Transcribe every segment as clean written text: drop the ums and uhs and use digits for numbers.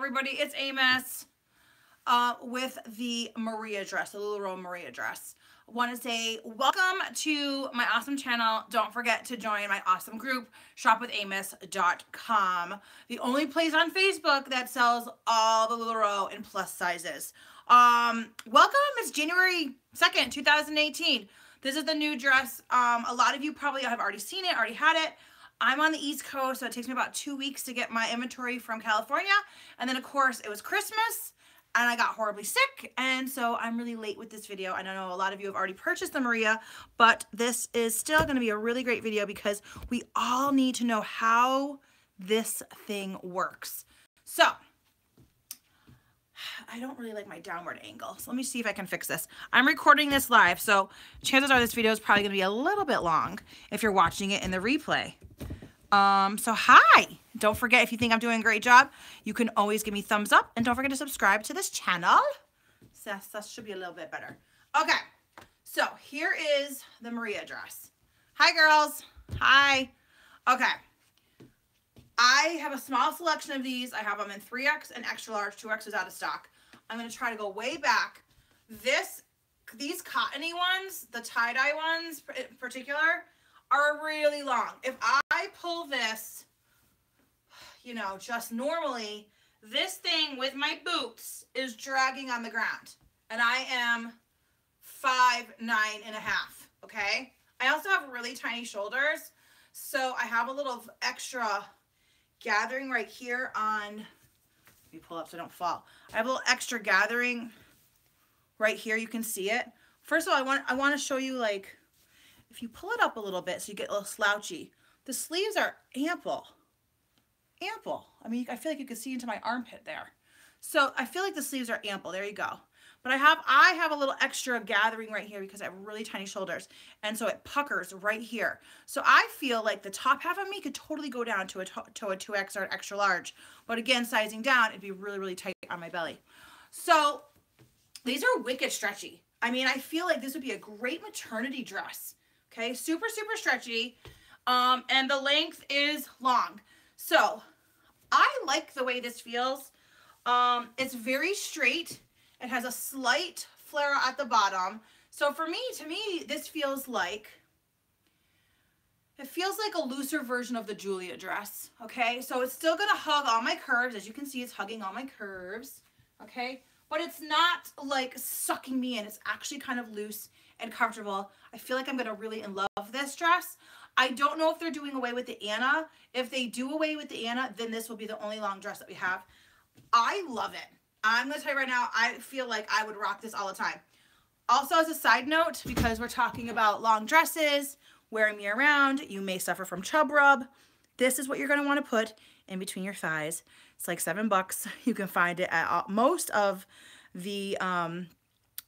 everybody, it's Amos with the Maria dress, the Lularoe Maria dress. I want to say welcome to my awesome channel. Don't forget to join my awesome group, shopwithamos.com, the only place on Facebook that sells all the Lularoe in plus sizes. Welcome, it's January 2nd, 2018. This is the new dress. A lot of you probably have already seen it, already had it. I'm on the East Coast, so it takes me about 2 weeks to get my inventory from California. And then, of course, it was Christmas, and I got horribly sick, and so I'm really late with this video. I know a lot of you have already purchased the Maria, but this is still going to be a really great video because we all need to know how this thing works. So, I don't really like my downward angle, so let me see if I can fix this. I'm recording this live, so chances are this video is probably going to be a little bit long if you're watching it in the replay. So hi, don't forget, if you think I'm doing a great job, you can always give me thumbs up, and don't forget to subscribe to this channel. So that should be a little bit better. Okay, so here is the Maria dress. Hi girls, hi. Okay, I have a small selection of these. I have them in 3X and extra large. 2X is out of stock. I'm going to try to go way back. These cottony ones, the tie-dye ones in particular, are really long. If I pull this, you know, just normally, this thing with my boots is dragging on the ground. And I am 5'9.5", okay? I also have really tiny shoulders, so I have a little extra gathering right here on, let me pull up so I don't fall. I have a little extra gathering right here. You can see it. First of all, I want to show you, like, if you pull it up a little bit so you get a little slouchy, the sleeves are ample. Ample. I mean, I feel like you can see into my armpit there. So I feel like the sleeves are ample. There you go. But I have a little extra gathering right here because I have really tiny shoulders. And so it puckers right here. So I feel like the top half of me could totally go down to a 2X or an extra large. But again, sizing down, it'd be really, really tight on my belly. So these are wicked stretchy. I mean, I feel like this would be a great maternity dress. Okay, super, super stretchy. And the length is long. So I like the way this feels. It's very straight. It has a slight flare at the bottom. So to me, this feels like, it feels like a looser version of the Julia dress. Okay, so it's still gonna hug all my curves. As you can see, it's hugging all my curves. Okay, but it's not like sucking me in. It's actually kind of loose and comfortable. I feel like I'm gonna really love this dress. I don't know if they're doing away with the Anna. If they do away with the Anna, then this will be the only long dress that we have. I love it. I'm gonna tell you right now, I feel like I would rock this all the time. Also, as a side note, because we're talking about long dresses, wearing me around, you may suffer from chub rub. This is what you're gonna wanna put in between your thighs. It's like $7. You can find it at most of the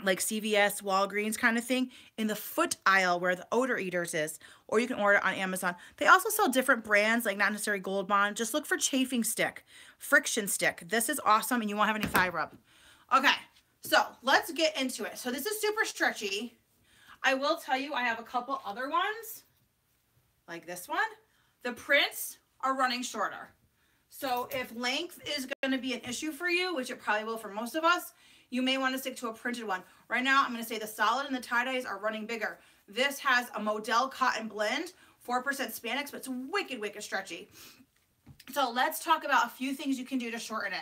like CVS, Walgreens kind of thing, in the foot aisle where the Odor Eaters is, or you can order it on Amazon. They also sell different brands, like not necessarily Gold Bond. Just look for Chafing Stick, Friction Stick. This is awesome, and you won't have any thigh rub. Okay, so let's get into it. So this is super stretchy. I will tell you, I have a couple other ones, like this one. The prints are running shorter. So if length is going to be an issue for you, which it probably will for most of us, you may want to stick to a printed one. Right now, I'm going to say the solid and the tie-dyes are running bigger. This has a modal cotton blend, 4% spandex, but it's wicked, wicked stretchy. So let's talk about a few things you can do to shorten it.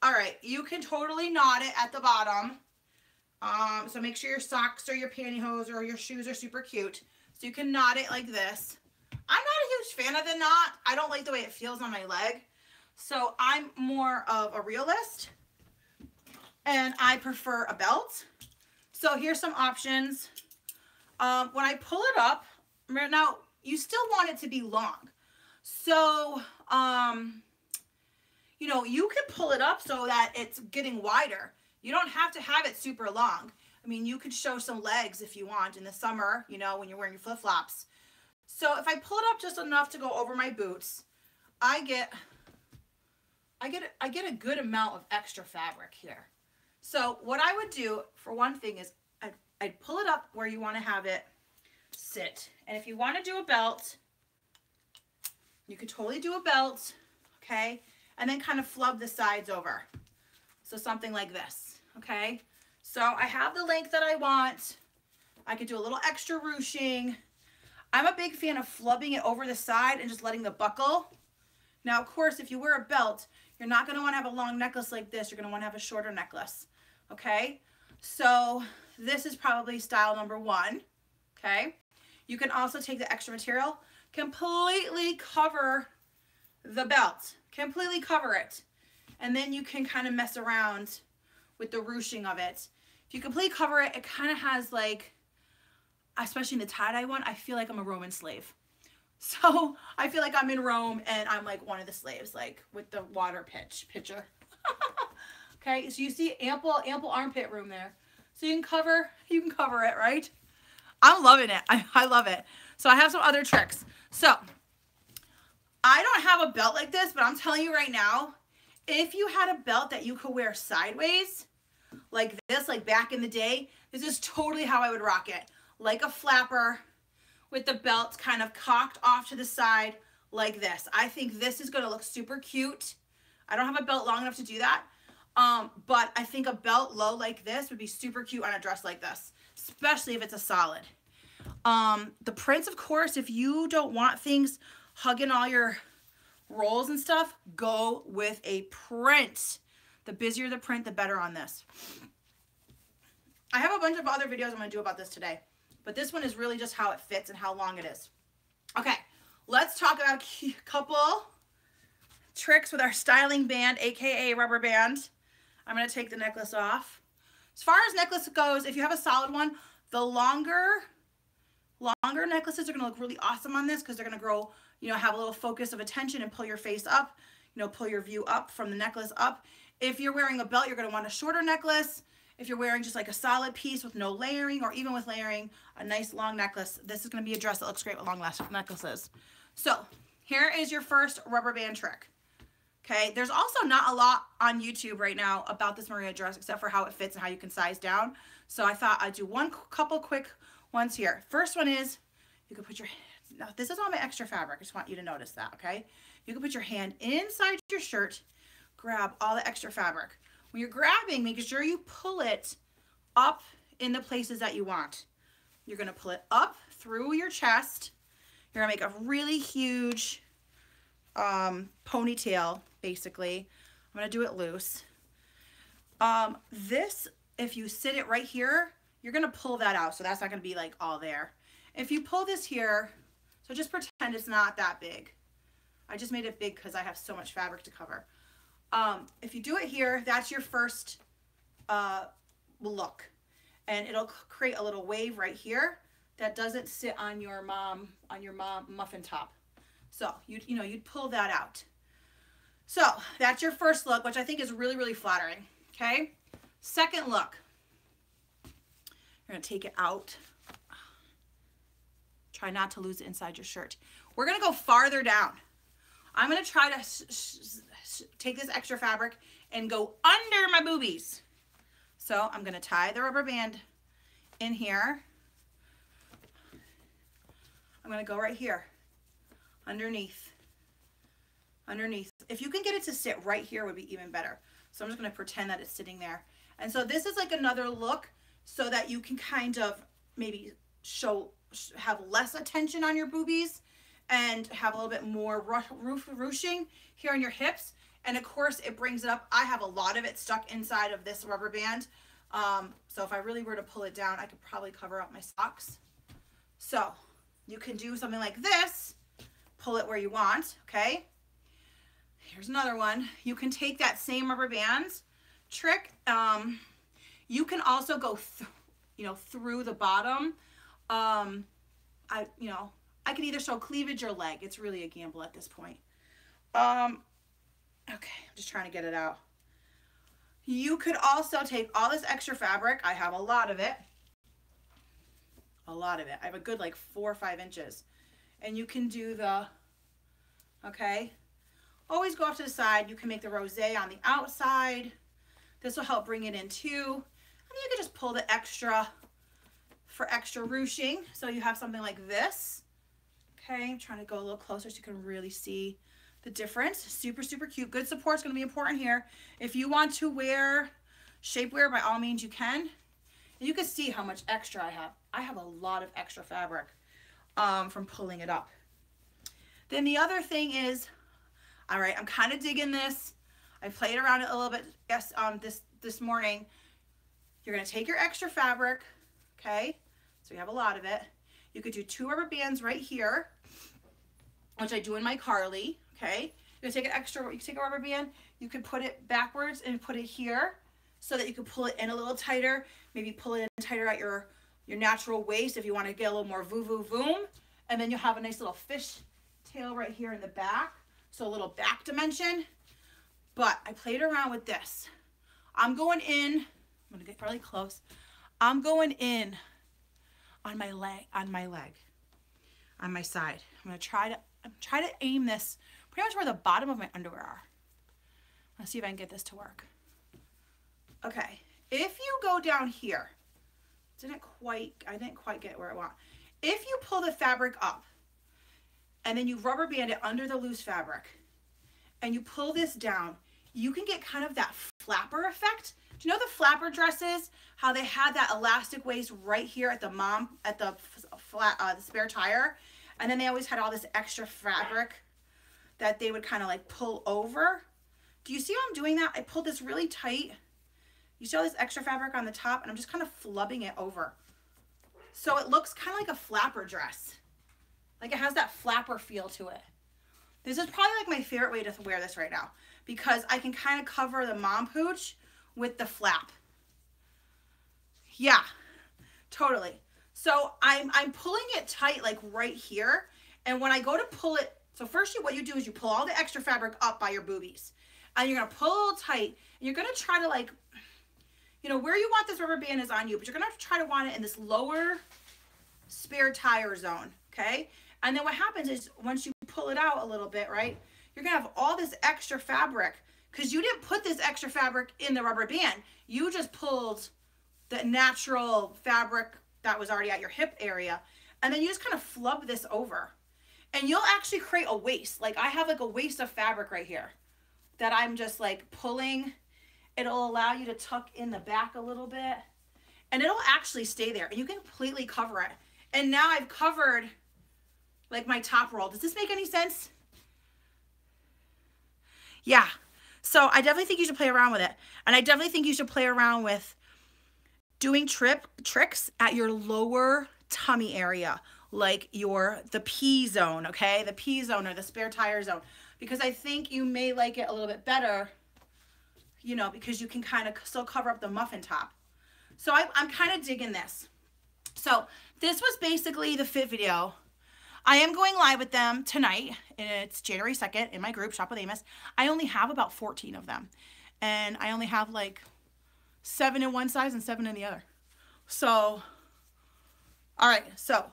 All right, you can totally knot it at the bottom. So make sure your socks or your pantyhose or your shoes are super cute. So you can knot it like this. I'm not a huge fan of the knot. I don't like the way it feels on my leg. So I'm more of a realist, and I prefer a belt. So here's some options. When I pull it up, now you still want it to be long. So, you know, you can pull it up so that it's getting wider. You don't have to have it super long. I mean, you could show some legs if you want in the summer, you know, when you're wearing your flip-flops. So if I pull it up just enough to go over my boots, I get a good amount of extra fabric here. So what I would do, for one thing, is I'd pull it up where you want to have it sit. And if you want to do a belt, you could totally do a belt, okay? and then kind of flub the sides over. So something like this, okay? So I have the length that I want. I could do a little extra ruching. I'm a big fan of flubbing it over the side and just letting the buckle. Now, of course, if you wear a belt, you're not going to want to have a long necklace like this. You're going to want to have a shorter necklace, okay? So this is probably style number 1, okay? You can also take the extra material, completely cover the belt, completely cover it, and then you can kind of mess around with the ruching of it. If you completely cover it, it kind of has like, especially in the tie-dye one, I feel like I'm a Roman slave. So I feel like I'm in Rome and I'm like one of the slaves, like with the water pitcher. Okay, so you see ample armpit room there. So you can cover it, right? I'm loving it. I love it. So I have some other tricks. So I don't have a belt like this, but I'm telling you right now, if you had a belt that you could wear sideways, like this, like back in the day, this is totally how I would rock it. Like a flapper with the belt kind of cocked off to the side like this. I think this is going to look super cute. I don't have a belt long enough to do that. But I think a belt low like this would be super cute on a dress like this, especially if it's a solid. The prints, of course, if you don't want things hugging all your rolls and stuff, go with a print. The busier the print, the better on this. I have a bunch of other videos I'm going to do about this today, but this one is really just how it fits and how long it is. Okay, let's talk about a couple tricks with our styling band, aka rubber band. I'm going to take the necklace off. As far as necklace goes, if you have a solid one, the longer necklaces are going to look really awesome on this because they're going to grow, you know, have a little focus of attention and pull your face up, you know, pull your view up from the necklace up. If you're wearing a belt, you're going to want a shorter necklace. If you're wearing just like a solid piece with no layering, or even with layering, a nice long necklace, this is going to be a dress that looks great with long necklaces. So here is your first rubber band trick. Okay, there's also not a lot on YouTube right now about this Maria dress except for how it fits and how you can size down. So I thought I'd do couple quick ones here. First one is, you can put your, now this is all my extra fabric, I just want you to notice that, okay? You can put your hand inside your shirt, grab all the extra fabric. When you're grabbing, make sure you pull it up in the places that you want. You're gonna pull it up through your chest. You're gonna make a really huge ponytail, basically. I'm gonna do it loose. This, if you sit it right here, you're gonna pull that out, so that's not gonna be like all there. If you pull this here, so just pretend it's not that big. I just made it big because I have so much fabric to cover. If you do it here, that's your first look, and it'll create a little wave right here that doesn't sit on your mom muffin top. So you'd pull that out. So that's your first look, which I think is really, really flattering. Okay. Second look, you're going to take it out. Try not to lose it inside your shirt. We're going to go farther down. I'm going to try to take this extra fabric and go under my boobies. So I'm going to tie the rubber band in here. I'm going to go right here, underneath. If you can get it to sit right here, would be even better. So I'm just going to pretend that it's sitting there. And so this is like another look so that you can kind of maybe have less attention on your boobies and have a little bit more ruching here on your hips. And of course it brings it up. I have a lot of it stuck inside of this rubber band. So if I really were to pull it down, I could probably cover up my socks. So you can do something like this, pull it where you want, okay? Here's another one. You can take that same rubber band trick. You can also go, through the bottom. I could either show cleavage or leg. It's really a gamble at this point. Okay, I'm just trying to get it out. You could also take all this extra fabric. I have a lot of it. I have a good like 4 or 5 inches. And you can do the, okay, always go off to the side. You can make the rosé on the outside. This will help bring it in too. And then you can just pull the extra for extra ruching. So you have something like this. Okay, I'm trying to go a little closer so you can really see the difference. Super, super cute. Good support's going to be important here. If you want to wear shapewear, by all means you can. And you can see how much extra I have. I have a lot of extra fabric from pulling it up. Then the other thing is, all right, I'm kind of digging this. I played around it a little bit this morning. You're going to take your extra fabric, okay? So you have a lot of it. You could do 2 rubber bands right here, which I do in my Carly, okay? You take you take a rubber band, you could put it backwards and put it here so that you could pull it in a little tighter. Maybe pull it in tighter at your natural waist if you want to get a little more voom. And then you'll have a nice little fish tail right here in the back. So a little back dimension. But I played around with this. I'm going in, I'm going to get really close. I'm going in on my leg, on my side. I'm going to try to aim this pretty much where the bottom of my underwear are. Let's see if I can get this to work. Okay, if you go down here, I didn't quite get where I want. If you pull the fabric up and then you rubber band it under the loose fabric and you pull this down, you can get kind of that flapper effect. Do you know the flapper dresses, how they had that elastic waist right here at the spare tire, and then they always had all this extra fabric that they would kind of like pull over? Do you see how I'm doing that? I pulled this really tight. You see all this extra fabric on the top, and I'm just kind of flubbing it over. So it looks kind of like a flapper dress. Like it has that flapper feel to it. This is probably like my favorite way to wear this right now because I can kind of cover the mom pooch with the flap. Yeah, totally. So I'm pulling it tight like right here. And when I go to pull it, so first what you do is you pull all the extra fabric up by your boobies. And you're going to pull a little tight. And you're going to try to like, you know, where you want this rubber band is on you, but you're going to have to try to want it in this lower spare tire zone, okay? And then what happens is once you pull it out a little bit, right, you're going to have all this extra fabric because you didn't put this extra fabric in the rubber band. You just pulled the natural fabric that was already at your hip area, and then you just kind of flub this over. And you'll actually create a waist. Like I have like a waist of fabric right here that I'm just like pulling. It'll allow you to tuck in the back a little bit and it'll actually stay there and you can completely cover it. And now I've covered like my top roll. Does this make any sense? Yeah. So I definitely think you should play around with it. And I definitely think you should play around with doing tricks at your lower tummy area, like the P zone, okay? The P zone or the spare tire zone, because I think you may like it a little bit better, you know, because you can kind of still cover up the muffin top. So I'm kind of digging this. So this was basically the fit video. I am going live with them tonight. It's January 2nd in my group, Shop with Amos. I only have about 14 of them. And I only have like 7 in one size and 7 in the other. So, all right. So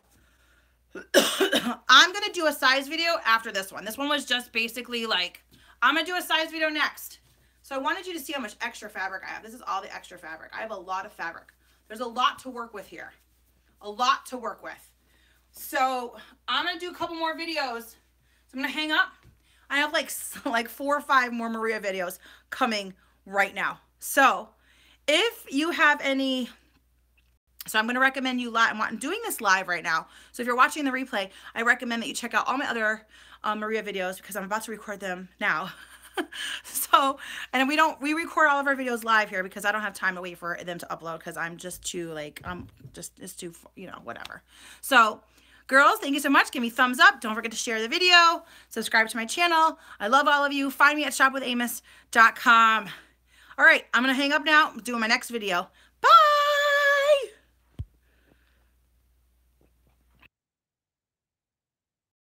I'm going to do a size video after this one. This one was just basically like, I'm going to do a size video next. So I wanted you to see how much extra fabric I have. This is all the extra fabric. I have a lot of fabric. There's a lot to work with here. A lot to work with. So I'm going to do a couple more videos. So I'm going to hang up. I have like 4 or 5 more Maria videos coming right now. So if you have any, so I'm going to recommend you live. I'm doing this live right now. So if you're watching the replay, I recommend that you check out all my other Maria videos because I'm about to record them now. So, and we record all of our videos live here because I don't have time to wait for them to upload because I'm just too like, it's too, you know, whatever. So girls, thank you so much. Give me thumbs up. Don't forget to share the video. Subscribe to my channel. I love all of you. Find me at shopwithamos.com. All right, I'm going to hang up now. I'm doing my next video. Bye.